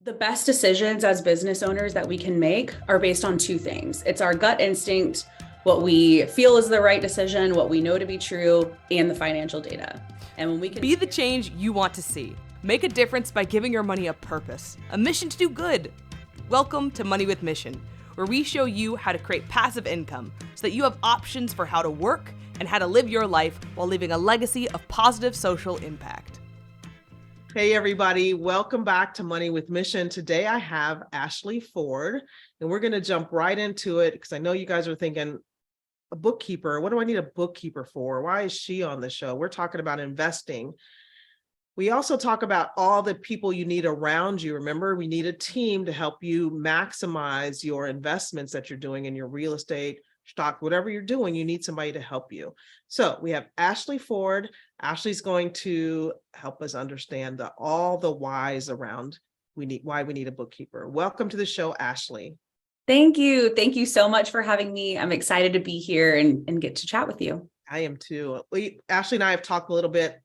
The best decisions as business owners that we can make are based on two things. It's our gut instinct, what we feel is the right decision, what we know to be true, and the financial data. And when we can be the change you want to see. Make a difference by giving your money a purpose, a mission to do good. Welcome to Money with Mission, where we show you how to create passive income so that you have options for how to work and how to live your life while leaving a legacy of positive social impact. Hey everybody, welcome back to Money with Mission. Today I have Ashley Ford, and we're going to jump right into it because I know you guys are thinking, a bookkeeper, what do I need a bookkeeper for? Why is she on the show? We're talking about investing. We also talk about all the people you need around you. Remember, we need a team to help you maximize your investments that you're doing in your real estate, stock, whatever you're doing, you need somebody to help you. So we have Ashley Ford. Ashley's going to help us understand all the whys around why we need a bookkeeper. Welcome to the show, Ashley. Thank you. Thank you so much for having me. I'm excited to be here and get to chat with you. I am too. Ashley and I have talked a little bit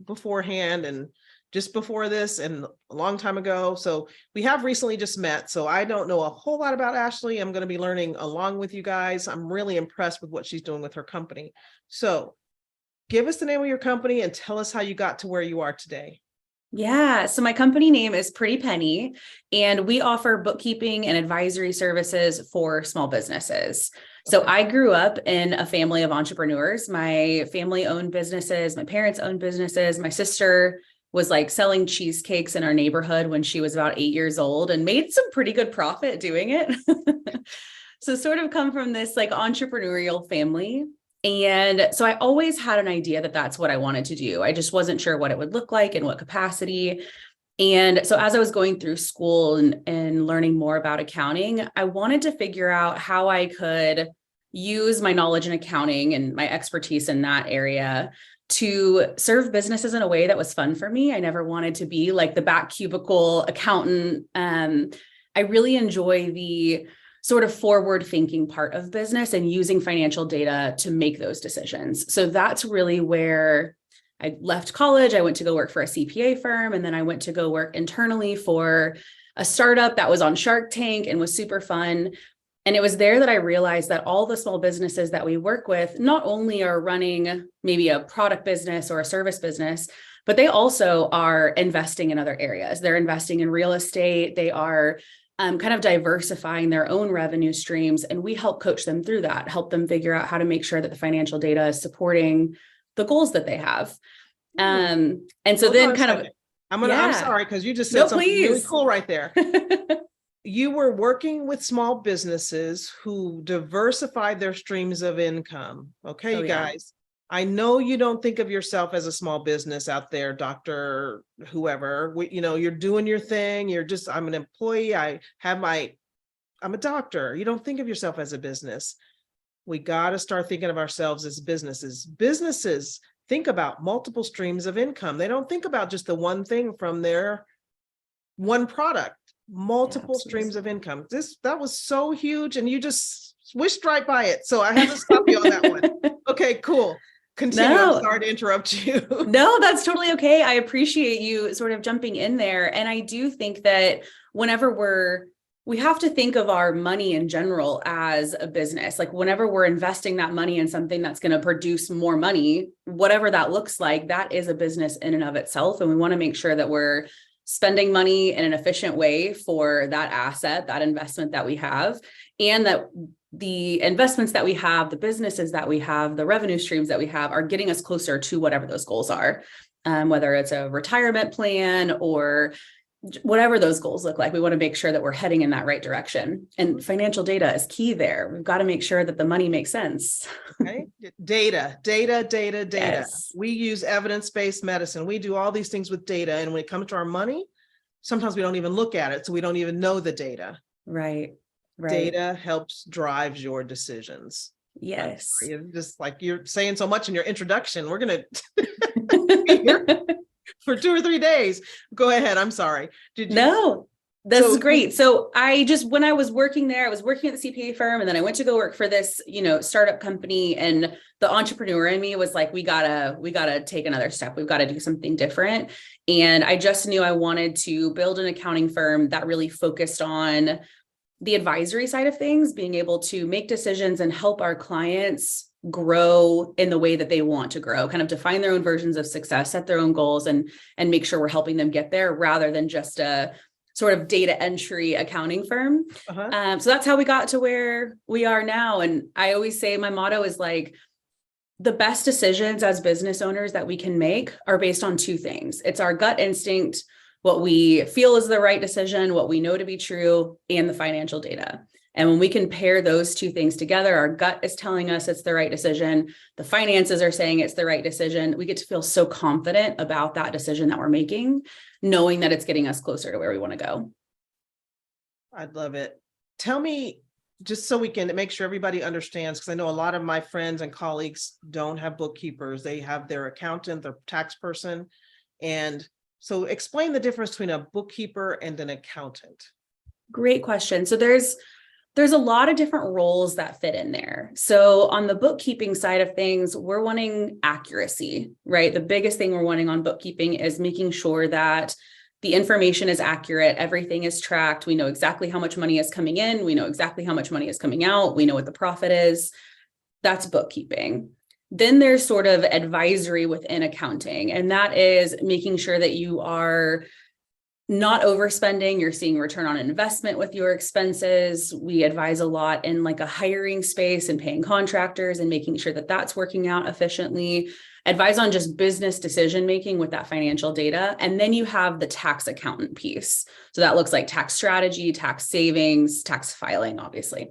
beforehand and just before this and a long time ago. So we have recently just met. So I don't know a whole lot about Ashley. I'm going to be learning along with you guys. I'm really impressed with what she's doing with her company. So give us the name of your company and tell us how you got to where you are today. Yeah. So my company name is Pretty Penny, and we offer bookkeeping and advisory services for small businesses. So I grew up in a family of entrepreneurs. My family owned businesses. My parents owned businesses. My sister was like selling cheesecakes in our neighborhood when she was about 8 years old and made some pretty good profit doing it. So sort of come from this like entrepreneurial family. And so I always had an idea that that's what I wanted to do. I just wasn't sure what it would look like, in what capacity. And so as I was going through school and learning more about accounting, I wanted to figure out how I could use my knowledge in accounting and my expertise in that area to serve businesses in a way that was fun for me. I never wanted to be like the back cubicle accountant. I really enjoy the sort of forward thinking part of business and using financial data to make those decisions. So that's really where I left college. I went to go work for a CPA firm, and then I went to go work internally for a startup that was on Shark Tank and was super fun. And it was there that I realized that all the small businesses that we work with not only are running maybe a product business or a service business, but they also are investing in other areas. They're investing in real estate. They are kind of diversifying their own revenue streams. And we help coach them through that, help them figure out how to make sure that the financial data is supporting the goals that they have. And so then kind of, I'm sorry, because you just said something really cool right there. You were working with small businesses who diversified their streams of income. Okay, you guys, I know you don't think of yourself as a small business out there, Dr. Whoever, you're doing your thing. I'm an employee. I'm a doctor. You don't think of yourself as a business. We got to start thinking of ourselves as businesses. Businesses think about multiple streams of income. They don't think about just the one thing from their one product. Multiple streams of income. That was so huge, and you just swished right by it. So I have to stop you on that one. Okay, cool. Continue. I'm sorry to interrupt you. No, that's totally okay. I appreciate you sort of jumping in there. And I do think that whenever we have to think of our money in general as a business. Like whenever we're investing that money in something that's going to produce more money, whatever that looks like, that is a business in and of itself. And we want to make sure that we're spending money in an efficient way for that asset, that investment that we have, and that the investments that we have, the businesses that we have, the revenue streams that we have are getting us closer to whatever those goals are, whether it's a retirement plan or whatever those goals look like. We want to make sure that we're heading in that right direction. And financial data is key there. We've got to make sure that the money makes sense. Okay. Data. Yes. We use evidence-based medicine. We do all these things with data. And when it comes to our money, sometimes we don't even look at it. So we don't even know the data. Right. Data helps drive your decisions. Yes. Just like you're saying so much in your introduction, we're going to be here for 2 or 3 days. Go ahead. I'm sorry. No, This is great. So when I was working there, I was working at the CPA firm, and then I went to go work for this, startup company, and the entrepreneur in me was like, we gotta take another step. We've got to do something different. And I just knew I wanted to build an accounting firm that really focused on the advisory side of things, being able to make decisions and help our clients grow in the way that they want to grow, kind of define their own versions of success, set their own goals, and make sure we're helping them get there, rather than just a sort of data entry accounting firm. So that's how we got to where we are now. And I always say my motto is like, the best decisions as business owners that we can make are based on two things. It's our gut instinct, what we feel is the right decision, what we know to be true, and the financial data. And when we can pair those two things together, our gut is telling us it's the right decision, the finances are saying it's the right decision, we get to feel so confident about that decision that we're making, knowing that it's getting us closer to where we want to go. I'd love it. Tell me, just so we can make sure everybody understands, because I know a lot of my friends and colleagues don't have bookkeepers. They have their accountant, their tax person. And so explain the difference between a bookkeeper and an accountant. Great question. So there's a lot of different roles that fit in there. So on the bookkeeping side of things, we're wanting accuracy, right? The biggest thing we're wanting on bookkeeping is making sure that the information is accurate, everything is tracked. We know exactly how much money is coming in. We know exactly how much money is coming out. We know what the profit is. That's bookkeeping. Then there's sort of advisory within accounting, and that is making sure that you are not overspending, you're seeing return on investment with your expenses. We advise a lot in like a hiring space and paying contractors and making sure that that's working out efficiently. Advise on just business decision-making with that financial data. And then you have the tax accountant piece. So that looks like tax strategy, tax savings, tax filing, obviously.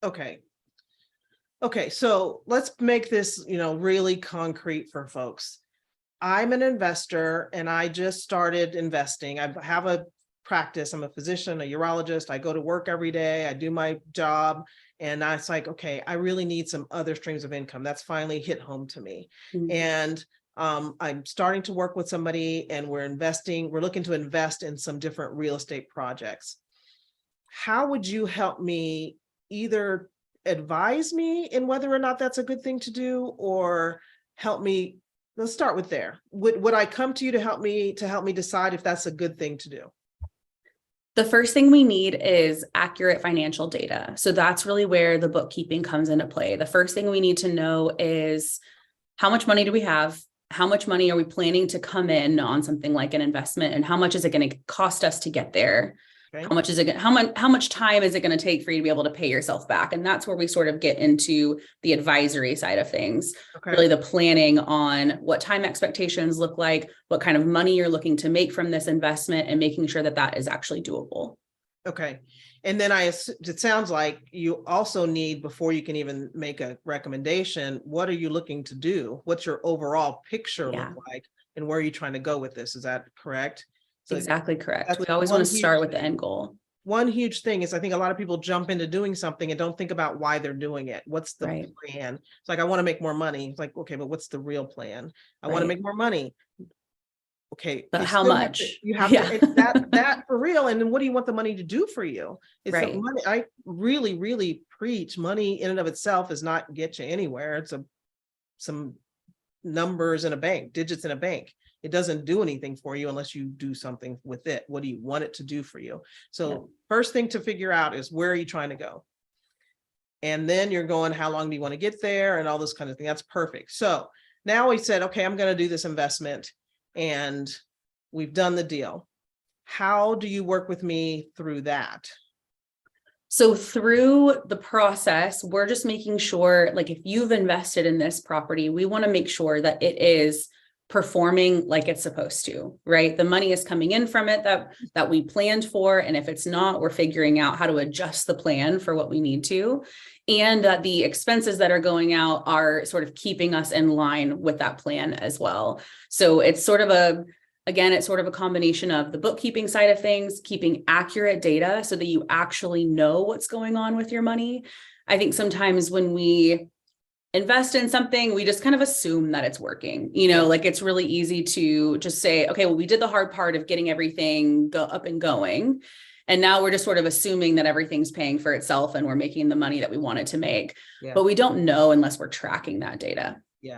Okay. So let's make this, really concrete for folks. I'm an investor and I just started investing. I have a practice. I'm a physician, a urologist. I go to work every day. I do my job. And I was like, okay, I really need some other streams of income. That's finally hit home to me. Mm-hmm. And I'm starting to work with somebody and we're looking to invest in some different real estate projects. How would you help me either advise me in whether or not that's a good thing to do, or help me? Let's start with there. Would I come to you to help me decide if that's a good thing to do? The first thing we need is accurate financial data. So that's really where the bookkeeping comes into play. The first thing we need to know is how much money do we have? How much money are we planning to come in on something like an investment? And how much is it going to cost us to get there? Okay. How much time is it going to take for you to be able to pay yourself back? And that's where we sort of get into the advisory side of things. Okay. Really the planning on what time expectations look like, what kind of money you're looking to make from this investment, and making sure that that is actually doable. Okay. And then it sounds like you also need, before you can even make a recommendation, what are you looking to do? What's your overall picture look like? And where are you trying to go with this? Is that correct? So exactly correct. We always want to start with the end goal. One huge thing is I think a lot of people jump into doing something and don't think about why they're doing it. What's the plan? It's like, I want to make more money. It's like, okay, but what's the real plan? I want to make more money. Okay. But how much? You have to that for real. And then what do you want the money to do for you? It's money. I really, really preach money in and of itself does not get you anywhere. It's some numbers in a bank, digits in a bank. It doesn't do anything for you unless you do something with it. What do you want it to do for you? So first thing to figure out is, where are you trying to go? And then you're going, how long do you want to get there? And all this kind of thing. That's perfect. So now we said, okay, I'm going to do this investment and we've done the deal. How do you work with me through that? So through the process, we're just making sure, like, if you've invested in this property, we want to make sure that it is performing like it's supposed to, right? The money is coming in from it that we planned for. And if it's not, we're figuring out how to adjust the plan for what we need to. And that the expenses that are going out are sort of keeping us in line with that plan as well. So it's sort of a combination of the bookkeeping side of things, keeping accurate data so that you actually know what's going on with your money. I think sometimes when we invest in something, we just kind of assume that it's working. Like it's really easy to just say, okay, well, we did the hard part of getting everything up and going. And now we're just sort of assuming that everything's paying for itself and we're making the money that we wanted to make. Yeah. But we don't know unless we're tracking that data. Yeah.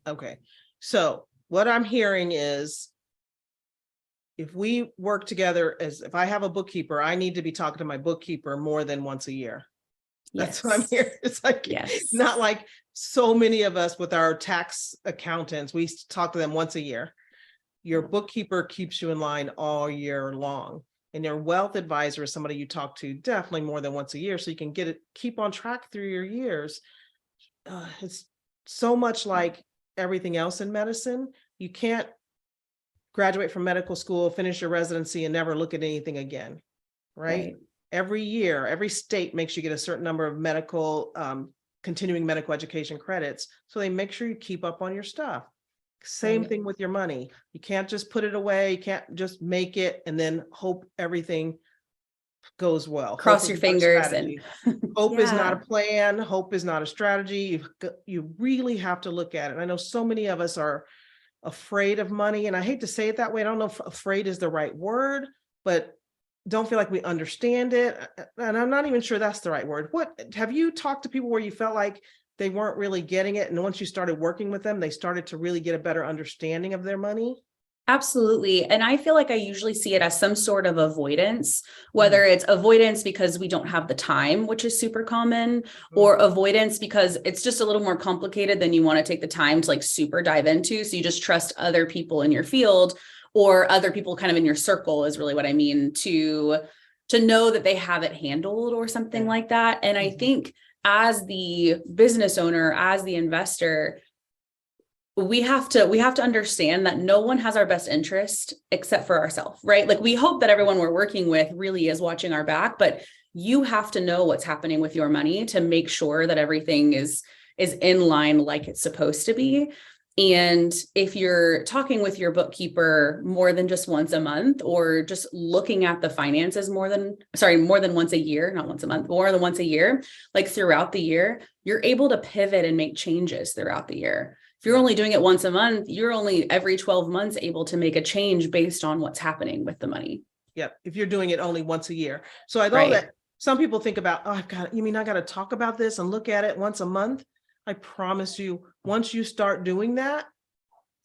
Okay. So what I'm hearing is, if we work together, if I have a bookkeeper, I need to be talking to my bookkeeper more than once a year. That's what I'm hearing. It's like, not like so many of us with our tax accountants, we talk to them once a year. Your bookkeeper keeps you in line all year long. And your wealth advisor is somebody you talk to definitely more than once a year, so you can keep on track through your years. It's so much like everything else in medicine. You can't graduate from medical school, finish your residency, and never look at anything again, right? Every year, every state makes you get a certain number of medical, continuing medical education credits. So they make sure you keep up on your stuff. Same thing with your money. You can't just put it away. You can't just make it and then hope everything goes well. Cross your fingers. And hope is not a plan. Hope is not a strategy. You really have to look at it. And I know so many of us are afraid of money. And I hate to say it that way. I don't know if afraid is the right word, but don't feel like we understand it. And I'm not even sure that's the right word. Have you talked to people where you felt like they weren't really getting it, and once you started working with them, they started to really get a better understanding of their money? Absolutely. And I feel like I usually see it as some sort of avoidance, whether it's avoidance because we don't have the time, which is super common, or avoidance because it's just a little more complicated than you want to take the time to like super dive into. So you just trust other people in your field, or other people kind of in your circle is really what I mean, to know that they have it handled or something like that. And I think as the business owner, as the investor, we have to understand that no one has our best interest except for ourselves, right? Like we hope that everyone we're working with really is watching our back, but you have to know what's happening with your money to make sure that everything is in line like it's supposed to be. And if you're talking with your bookkeeper more than just once a month, or just looking at the finances more than once a year, not once a month, more than once a year, like throughout the year, you're able to pivot and make changes throughout the year. If you're only doing it once a month, you're only every 12 months able to make a change based on what's happening with the money. Yep. If you're doing it only once a year. So I know that some people think about, oh, I got to talk about this and look at it once a month. I promise you, once you start doing that,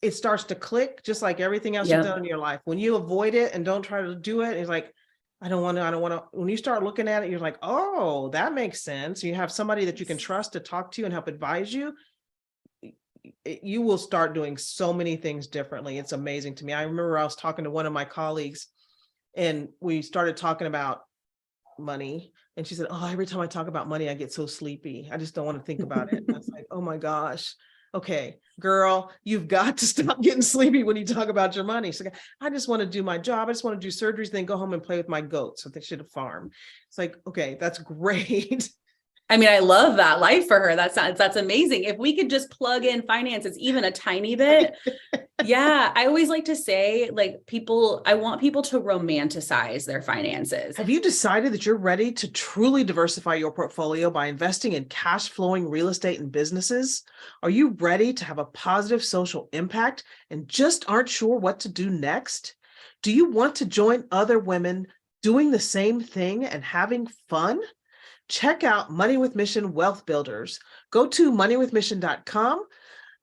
it starts to click, just like everything else you've done in your life. When you avoid it and don't try to do it, it's like, I don't want to. When you start looking at it, you're like, oh, that makes sense. You have somebody that you can trust to talk to and help advise you. You will start doing so many things differently. It's amazing to me. I remember I was talking to one of my colleagues and we started talking about money. And she said, oh, every time I talk about money, I get so sleepy. I just don't want to think about it. I was like, oh my gosh. Okay, girl, you've got to stop getting sleepy when you talk about your money. So I just want to do my job. I just want to do surgeries, then go home and play with my goats. So they should have farmed. It's like, okay, that's great. I mean, I love that life for her. That's amazing. If we could just plug in finances, even a tiny bit. Yeah. I always like to say, like, I want people to romanticize their finances. Have you decided that you're ready to truly diversify your portfolio by investing in cash flowing real estate and businesses? Are you ready to have a positive social impact and just aren't sure what to do next? Do you want to join other women doing the same thing and having fun? Check out Money with Mission Wealth Builders. Go to moneywithmission.com,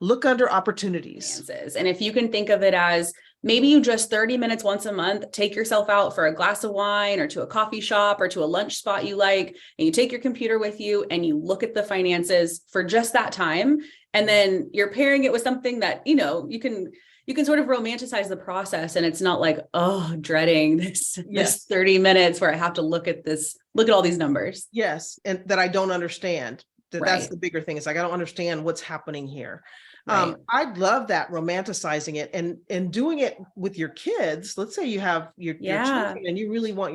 look under opportunities. And if you can think of it as maybe you just 30 minutes once a month, take yourself out for a glass of wine or to a coffee shop or to a lunch spot you like, and you take your computer with you and you look at the finances for just that time. And then you're pairing it with something that, you can sort of romanticize the process, and it's not like, oh, dreading this 30 minutes where I have to look at all these numbers. Yes. And that I don't understand. That's the bigger thing. It's like, I don't understand what's happening here. I love that, romanticizing it and doing it with your kids. Let's say you have your children and you really want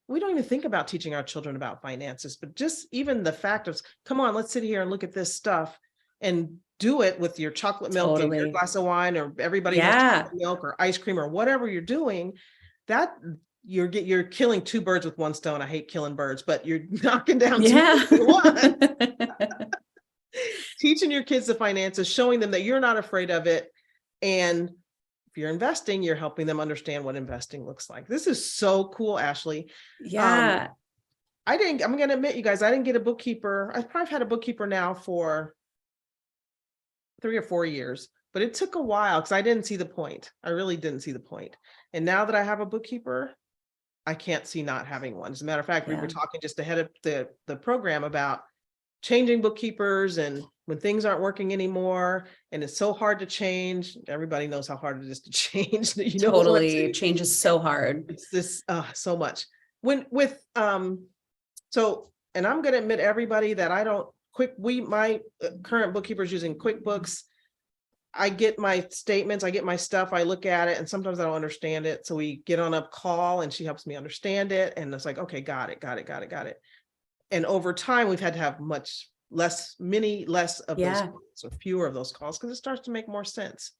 we don't even think about teaching our children about finances, but just even the fact of, come on, let's sit here and look at this stuff and do it with your chocolate milk and your glass of wine, or everybody has chocolate milk or ice cream or whatever you're doing, that you're killing two birds with one stone. I hate killing birds, but you're knocking down two birds with one. teaching your kids the finances, showing them that you're not afraid of it. And if you're investing, you're helping them understand what investing looks like. This is so cool, Ashley. Yeah. I'm going to admit, you guys, I didn't get a bookkeeper. I've probably had a bookkeeper now for 3 or 4 years, but it took a while because I didn't see the point. I really didn't see the point. And now that I have a bookkeeper, I can't see not having one. As a matter of fact, we were talking just ahead of the program about changing bookkeepers and when things aren't working anymore and it's so hard to change. Everybody knows how hard it is to change. You know, totally. Change is so hard. It's this so much. And I'm going to admit, everybody, that I don't my current bookkeeper is using Quickbooks. I get my statements, I get my stuff, I look at it, and sometimes I don't understand it. So we get on a call and she helps me understand it. And it's like, okay, got it. And over time, we've had to have many less of those calls, or fewer of those calls, because it starts to make more sense.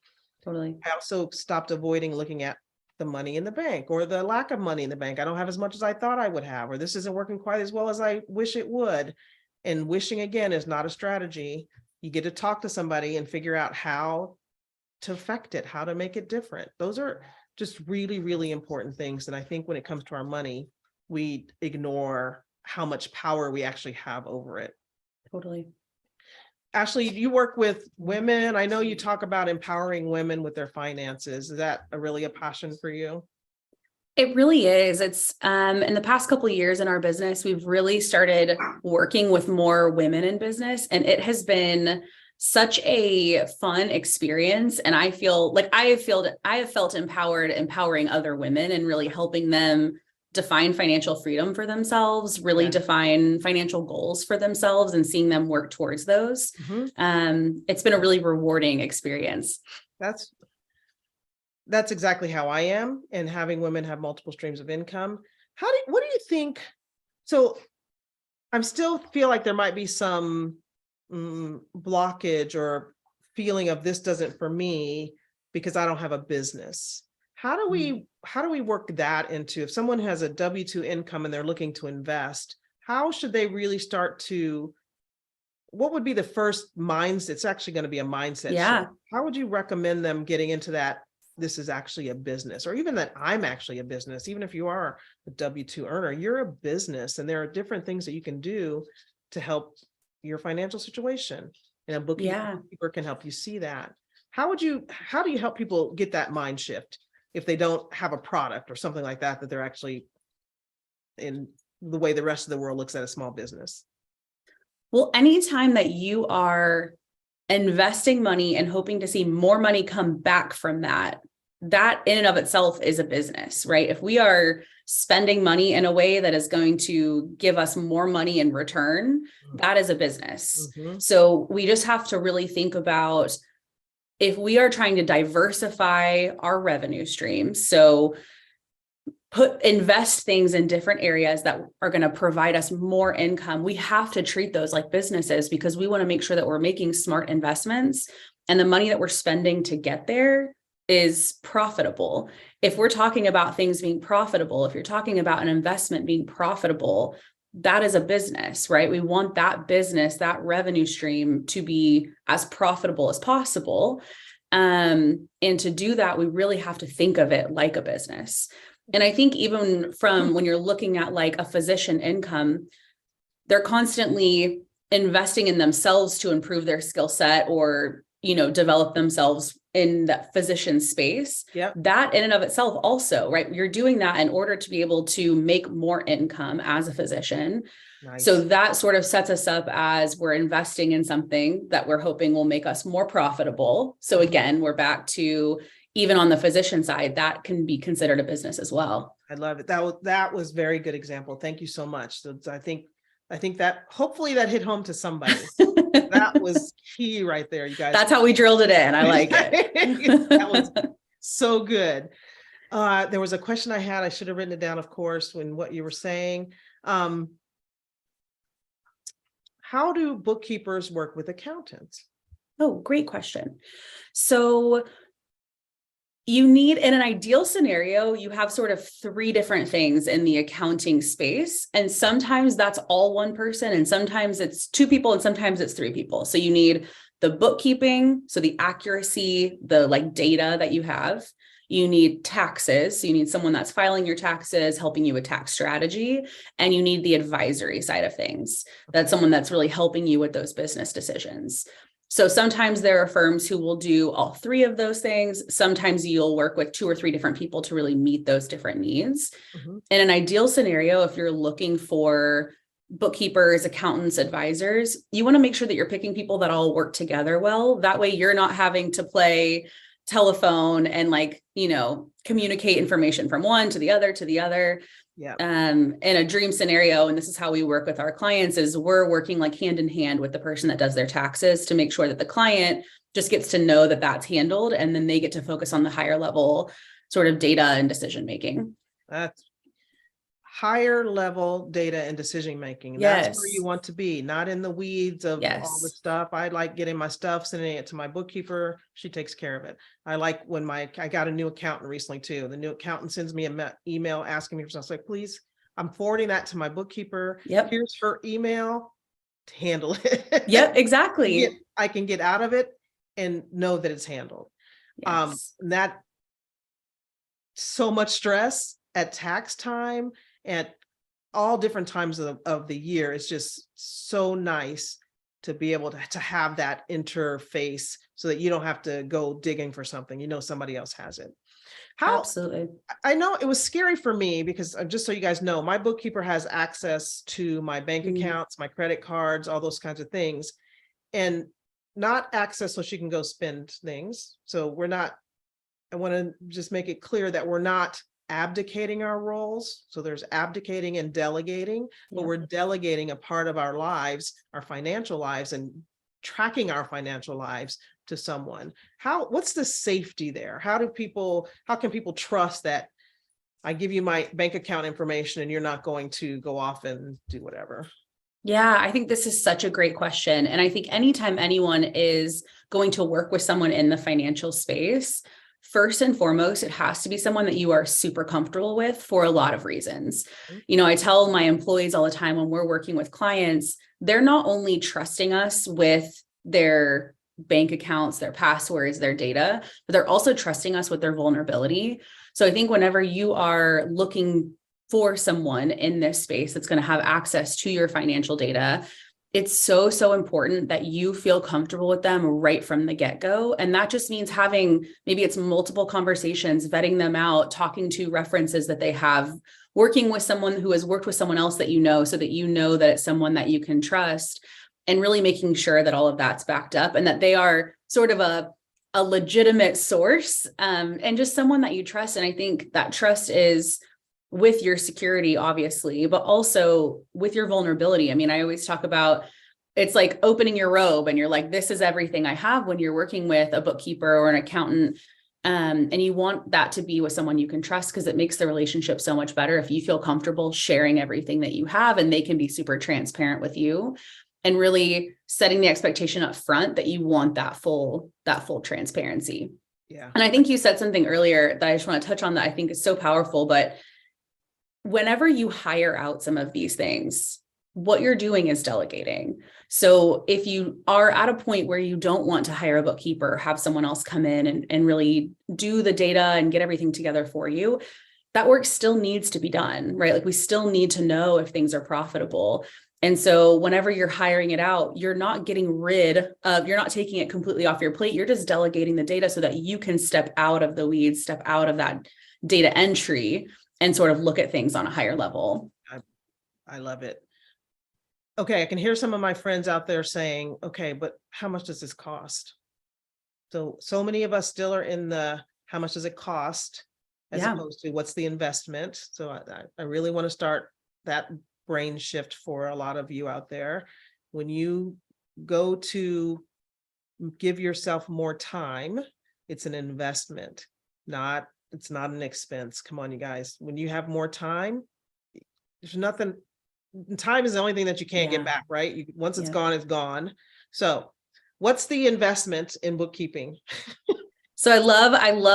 Totally. I also stopped avoiding looking at the money in the bank or the lack of money in the bank. I don't have as much as I thought I would have, or this isn't working quite as well as I wish it would. And wishing, again, is not a strategy. You get to talk to somebody and figure out how to affect it, how to make it different. Those are just really, really important things. And I think when it comes to our money, we ignore how much power we actually have over it. Totally. Ashley, you work with women. I know you talk about empowering women with their finances. Is that really a passion for you? It really is. It's in the past couple of years in our business, we've really started working with more women in business, and it has been such a fun experience. And I feel like I have felt empowered, empowering other women and really helping them define financial freedom for themselves, really define financial goals for themselves and seeing them work towards those. It's been a really rewarding experience. That's exactly how I am, and having women have multiple streams of income. What do you think? So I still feel like there might be some blockage or feeling of this doesn't for me because I don't have a business. How do we work that into, if someone has a W-2 income and they're looking to invest, how should they really start to, what would be the first mindset? It's actually going to be a mindset shift. How would you recommend them getting into that? This is actually a business, or even that I'm actually a business. Even if you are a W-2 earner, you're a business, and there are different things that you can do to help your financial situation. And a bookkeeper can help you see that. How do you help people get that mind shift if they don't have a product or something like that they're actually in the way the rest of the world looks at a small business? Well, anytime that you are investing money and hoping to see more money come back from that in and of itself is a business, right? If we are spending money in a way that is going to give us more money in return, that is a business. So we just have to really think about, if we are trying to diversify our revenue streams, so invest things in different areas that are going to provide us more income, we have to treat those like businesses, because we want to make sure that we're making smart investments and the money that we're spending to get there is profitable. If we're talking about things being profitable, if you're talking about an investment being profitable, that is a business, right? We want that business, that revenue stream, to be as profitable as possible. And to do that, we really have to think of it like a business. And I think even from when you're looking at like a physician income, they're constantly investing in themselves to improve their skill set or, develop themselves in that physician space. That in and of itself also, right? You're doing that in order to be able to make more income as a physician. Nice. So that sort of sets us up as we're investing in something that we're hoping will make us more profitable. So again, we're back to, even on the physician side, that can be considered a business as well. I love it. That was very good example. Thank you so much. So I think that hopefully that hit home to somebody. That was key right there, you guys. That's how we drilled it in. I like it. That was so good. There was a question I had. I should have written it down, of course, when what you were saying. How do bookkeepers work with accountants? Oh, great question. So You need, in an ideal scenario, you have sort of three different things in the accounting space. And sometimes that's all one person, and sometimes it's two people, and sometimes it's three people. So you need the bookkeeping, so the accuracy, the like data that you have. You need taxes. So you need someone that's filing your taxes, helping you with tax strategy. And you need the advisory side of things. That's someone that's really helping you with those business decisions. So sometimes there are firms who will do all three of those things. Sometimes you'll work with two or three different people to really meet those different needs. In an ideal scenario, if you're looking for bookkeepers, accountants, advisors, you want to make sure that you're picking people that all work together well. That way you're not having to play telephone and like, communicate information from one to the other to the other. Yeah. In a dream scenario, and this is how we work with our clients, is we're working like hand in hand with the person that does their taxes to make sure that the client just gets to know that that's handled, and then they get to focus on the higher level sort of data and decision making. That's higher level data and decision making. That's where you want to be, not in the weeds of all the stuff. I like getting my stuff, sending it to my bookkeeper. She takes care of it. I like when I got a new accountant recently too. The new accountant sends me an email asking me for something. Like, please, I'm forwarding that to my bookkeeper. Here's her email to handle it. Exactly. I can get out of it and know that it's handled. That so much stress at tax time, at all different times of the year. It's just so nice to be able to have that interface so that you don't have to go digging for something. Somebody else has it. Absolutely. I know it was scary for me because just so you guys know, my bookkeeper has access to my bank accounts, my credit cards, all those kinds of things, and not access so she can go spend things. So I want to just make it clear that we're not abdicating our roles. So there's abdicating and delegating, but we're delegating a part of our lives, our financial lives, and tracking our financial lives to someone. What's the safety there? How can people trust that I give you my bank account information and you're not going to go off and do whatever? Yeah, I think this is such a great question. And I think anytime anyone is going to work with someone in the financial space, first and foremost, it has to be someone that you are super comfortable with for a lot of reasons. I tell my employees all the time when we're working with clients, they're not only trusting us with their bank accounts, their passwords, their data, but they're also trusting us with their vulnerability. So I think whenever you are looking for someone in this space that's going to have access to your financial data, it's so, so important that you feel comfortable with them right from the get-go. And that just means having, maybe it's multiple conversations, vetting them out, talking to references that they have, working with someone who has worked with someone else that so that you know that it's someone that you can trust, and really making sure that all of that's backed up and that they are sort of a legitimate source, and just someone that you trust. And I think that trust is with your security, obviously, but also with your vulnerability. I mean, I always talk about, it's like opening your robe and you're like, this is everything I have when you're working with a bookkeeper or an accountant. And you want that to be with someone you can trust, because it makes the relationship so much better if you feel comfortable sharing everything that you have and they can be super transparent with you, and really setting the expectation up front that you want that full transparency. Yeah. And I think you said something earlier that I just want to touch on that I think is so powerful, but whenever you hire out some of these things, what you're doing is delegating. So if you are at a point where you don't want to hire a bookkeeper, have someone else come in and really do the data and get everything together for you, that work still needs to be done, right? Like we still need to know if things are profitable. And so whenever you're hiring it out, you're not taking it completely off your plate. You're just delegating the data so that you can step out of the weeds, step out of that data entry, and sort of look at things on a higher level. I love it. Okay, I can hear some of my friends out there saying, okay, but how much does this cost? So many of us still are in the, how much does it cost, as opposed to what's the investment? So I really want to start that brain shift for a lot of you out there. When you go to give yourself more time, it's an investment, it's not an expense. Come on, you guys. When you have more time, there's nothing. Time is the only thing that you can't get back, right? Once it's gone, it's gone. So what's the investment in bookkeeping? So I love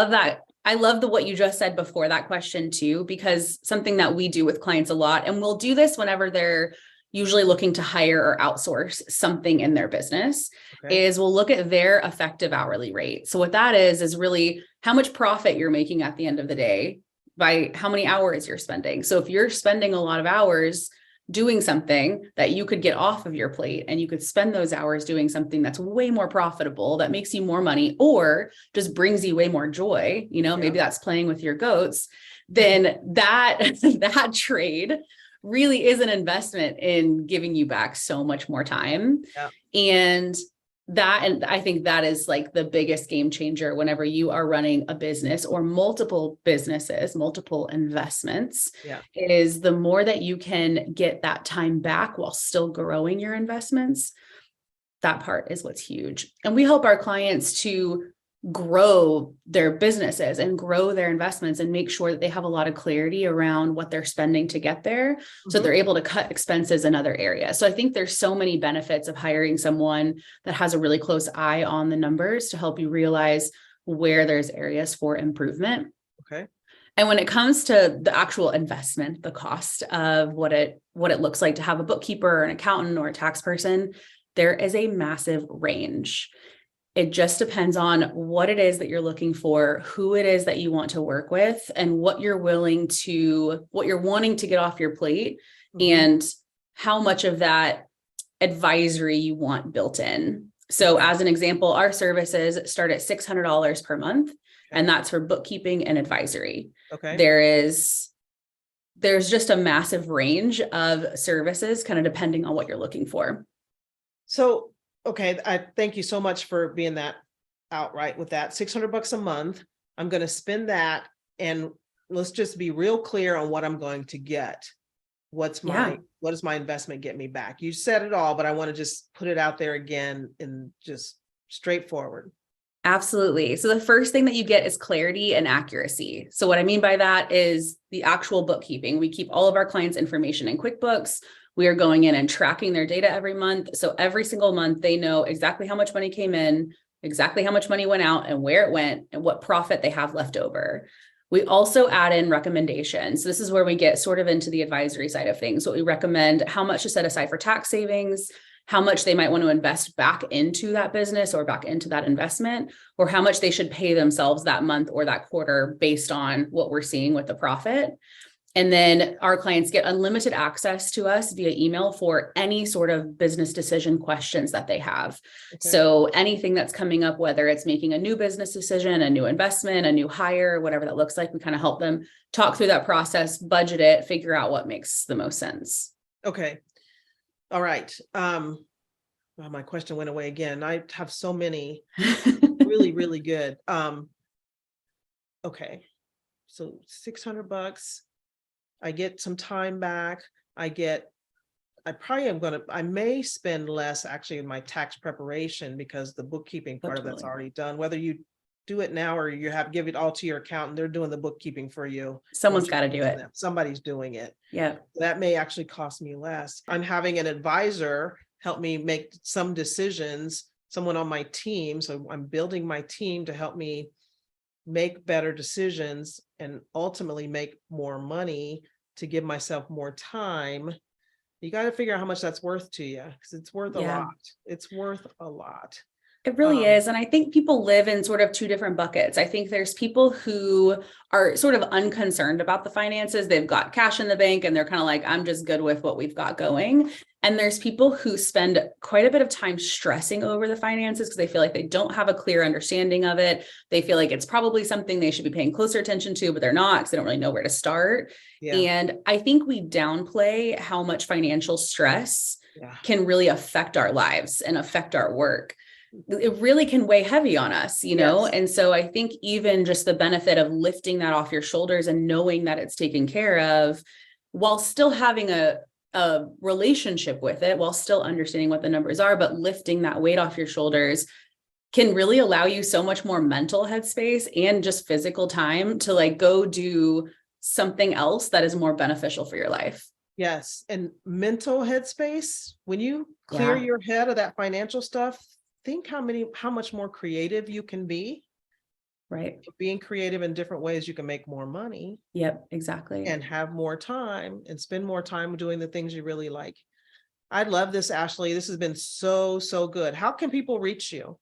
that. I love what you just said before that question too, because something that we do with clients a lot, and we'll do this whenever they're usually looking to hire or outsource something in their business, is we'll look at their effective hourly rate. So what that is really how much profit you're making at the end of the day by how many hours you're spending. So if you're spending a lot of hours doing something that you could get off of your plate and you could spend those hours doing something that's way more profitable, that makes you more money, or just brings you way more joy, maybe that's playing with your goats, then that trade really is an investment in giving you back so much more time. And I think that is like the biggest game changer whenever you are running a business or multiple businesses, multiple investments, is the more that you can get that time back while still growing your investments. That part is what's huge. And we help our clients to grow their businesses and grow their investments and make sure that they have a lot of clarity around what they're spending to get there. So they're able to cut expenses in other areas. So I think there's so many benefits of hiring someone that has a really close eye on the numbers to help you realize where there's areas for improvement. And when it comes to the actual investment, the cost of what it looks like to have a bookkeeper or an accountant or a tax person, there is a massive range. It just depends on what it is that you're looking for, who it is that you want to work with, and what you're wanting to get off your plate, and how much of that advisory you want built in. So as an example, our services start at $600 per month, and that's for bookkeeping and advisory. There's just a massive range of services kind of depending on what you're looking for. So I thank you so much for being that outright with that. $600 a month. I'm going to spend that, and let's just be real clear on what I'm going to get. What does my investment get me back? You said it all, but I want to just put it out there again and just straightforward. Absolutely. So the first thing that you get is clarity and accuracy. So what I mean by that is the actual bookkeeping. We keep all of our clients' information in Quickbooks. We are going in and tracking their data every month. So every single month, they know exactly how much money came in, exactly how much money went out, and where it went, and what profit they have left over. We also add in recommendations. This is where we get sort of into the advisory side of things. What we recommend, how much to set aside for tax savings, how much they might want to invest back into that business or back into that investment, or how much they should pay themselves that month or that quarter based on what we're seeing with the profit. And then our clients get unlimited access to us via email for any sort of business decision questions that they have. So anything that's coming up, whether it's making a new business decision, a new investment, a new hire, whatever that looks like, we kind of help them talk through that process, budget it, figure out what makes the most sense. Okay. All right. Well, my question went away again. I have so many really, really good. Okay. So $600. I get some time back. I may spend less actually in my tax preparation because the bookkeeping part of that's already done. Whether you do it now or you give it all to your accountant, they're doing the bookkeeping for you. Someone's got to do it. Somebody's doing it. Yeah. That may actually cost me less. I'm having an advisor help me make some decisions, someone on my team. So I'm building my team to help me make better decisions and ultimately make more money to give myself more time. You got to figure out how much that's worth to you, because it's worth a lot. It's worth a lot. It really is. And I think people live in sort of two different buckets. I think there's people who are sort of unconcerned about the finances. They've got cash in the bank and they're kind of like, I'm just good with what we've got going. And there's people who spend quite a bit of time stressing over the finances because they feel like they don't have a clear understanding of it. They feel like it's probably something they should be paying closer attention to, but they're not because they don't really know where to start. And I think we downplay how much financial stress can really affect our lives and affect our work. It really can weigh heavy on us, And so I think even just the benefit of lifting that off your shoulders and knowing that it's taken care of while still having a relationship with it, while still understanding what the numbers are, but lifting that weight off your shoulders can really allow you so much more mental headspace and just physical time to like go do something else that is more beneficial for your life. Yes. And mental headspace, when you clear your head of that financial stuff, think how much more creative you can be. Right. Being creative in different ways you can make more money. Yep, exactly. And have more time and spend more time doing the things you really like. I love this, Ashley. This has been so, so good. How can people reach you?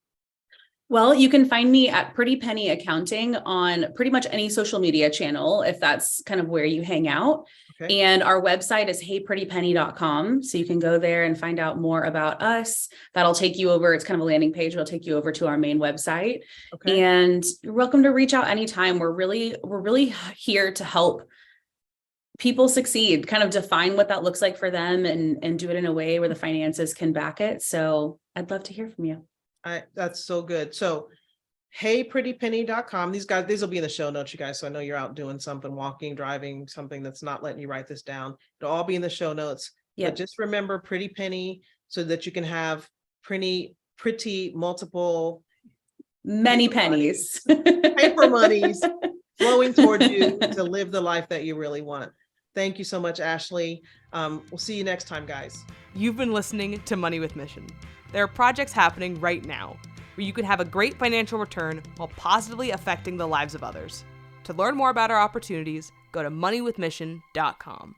Well, you can find me at Pretty Penny Accounting on pretty much any social media channel, if that's kind of where you hang out. Okay. And our website is heyprettypenny.com. So you can go there and find out more about us. That'll take you over. It's kind of a landing page. It'll take you over to our main website. Okay. And you're welcome to reach out anytime. We're really here to help people succeed, kind of define what that looks like for them and do it in a way where the finances can back it. So I'd love to hear from you. That's so good. So heyprettypenny.com. These will be in the show notes, you guys. So I know you're out doing something, walking, driving, something that's not letting you write this down. It'll all be in the show notes. Yeah. But just remember Pretty Penny so that you can have pretty multiple many pennies, paper monies flowing towards you to live the life that you really want. Thank you so much, Ashley. We'll see you next time, guys. You've been listening to Money with Mission. There are projects happening right now where you can have a great financial return while positively affecting the lives of others. To learn more about our opportunities, go to moneywithmission.com.